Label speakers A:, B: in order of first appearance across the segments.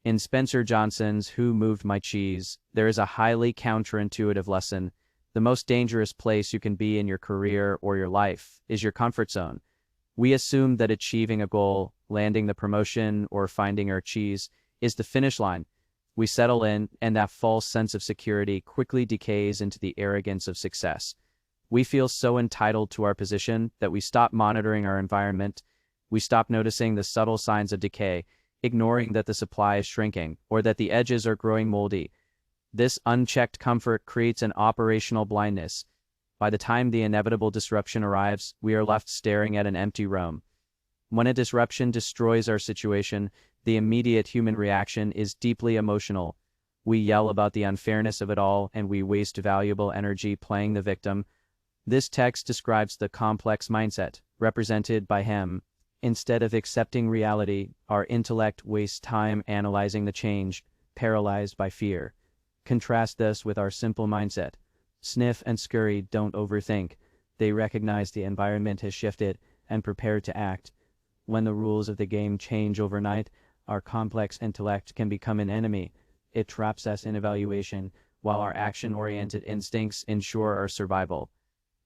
A: In Spencer Johnson's Who Moved My Cheese, there is a highly counterintuitive lesson. The most dangerous place you can be in your career or your life is your comfort zone. We assume that achieving a goal, landing the promotion, or finding our cheese is the finish line. We settle in, and that false sense of security quickly decays into the arrogance of success. We feel so entitled to our position that we stop monitoring our environment. We stop noticing the subtle signs of decay, ignoring that the supply is shrinking or that the edges are growing moldy. This unchecked comfort creates an operational blindness. By the time the inevitable disruption arrives, we are left staring at an empty room. When a disruption destroys our situation, the immediate human reaction is deeply emotional. We yell about the unfairness of it all, and we waste valuable energy playing the victim. This text describes the complex mindset represented by him. Instead of accepting reality, our intellect wastes time analyzing the change, paralyzed by fear. Contrast this with our simple mindset. Sniff and Scurry don't overthink. They recognize the environment has shifted and prepare to act. When the rules of the game change overnight, our complex intellect can become an enemy. It traps us in evaluation, while our action-oriented instincts ensure our survival.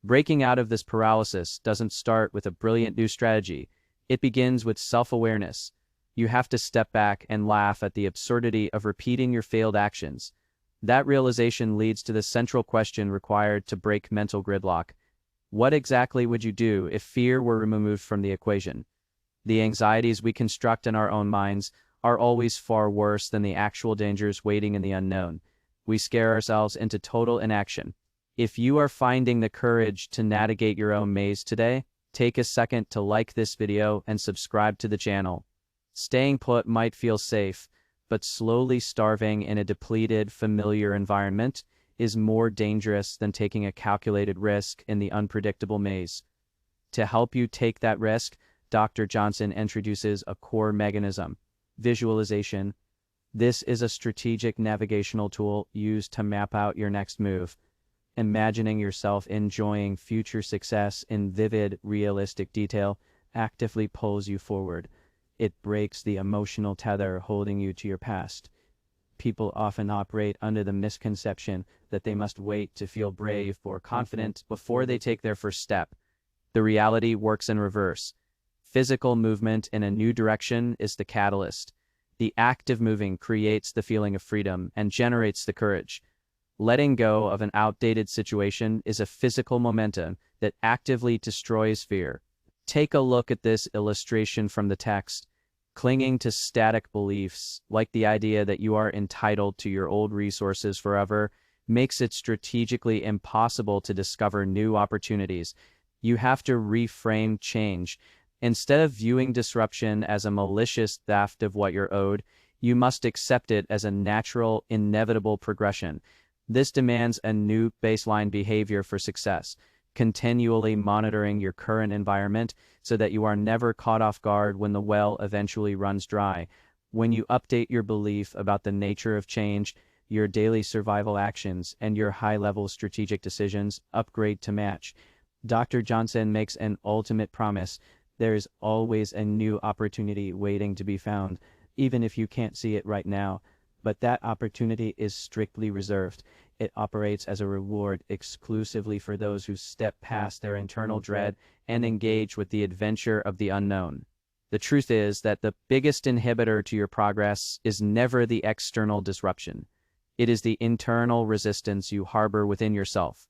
A: Breaking out of this paralysis doesn't start with a brilliant new strategy. It begins with self-awareness. You have to step back and laugh at the absurdity of repeating your failed actions. That realization leads to the central question required to break mental gridlock. What exactly would you do if fear were removed from the equation? The anxieties we construct in our own minds are always far worse than the actual dangers waiting in the unknown. We scare ourselves into total inaction. If you are finding the courage to navigate your own maze today, take a second to like this video and subscribe to the channel. Staying put might feel safe, but slowly starving in a depleted, familiar environment is more dangerous than taking a calculated risk in the unpredictable maze. To help you take that risk, Dr. Johnson introduces a core mechanism: visualization. This is a strategic navigational tool used to map out your next move. Imagining yourself enjoying future success in vivid, realistic detail actively pulls you forward. It breaks the emotional tether holding you to your past. People often operate under the misconception that they must wait to feel brave or confident before they take their first step. The reality works in reverse. Physical movement in a new direction is the catalyst. The act of moving creates the feeling of freedom and generates the courage. Letting go of an outdated situation is a physical momentum that actively destroys fear. Take a look at this illustration from the text. Clinging to static beliefs, like the idea that you are entitled to your old resources forever, makes it strategically impossible to discover new opportunities. You have to reframe change. Instead of viewing disruption as a malicious theft of what you're owed, you must accept it as a natural, inevitable progression. This demands a new baseline behavior for success, continually monitoring your current environment so that you are never caught off guard when the well eventually runs dry. When you update your belief about the nature of change, your daily survival actions and your high-level strategic decisions upgrade to match. Dr. Johnson makes an ultimate promise. There is always a new opportunity waiting to be found, even if you can't see it right now. But that opportunity is strictly reserved. It operates as a reward exclusively for those who step past their internal dread and engage with the adventure of the unknown. The truth is that the biggest inhibitor to your progress is never the external disruption. It is the internal resistance you harbor within yourself.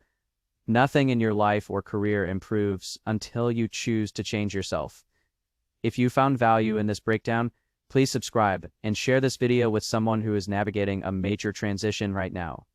A: Nothing in your life or career improves until you choose to change yourself. If you found value in this breakdown, please subscribe and share this video with someone who is navigating a major transition right now.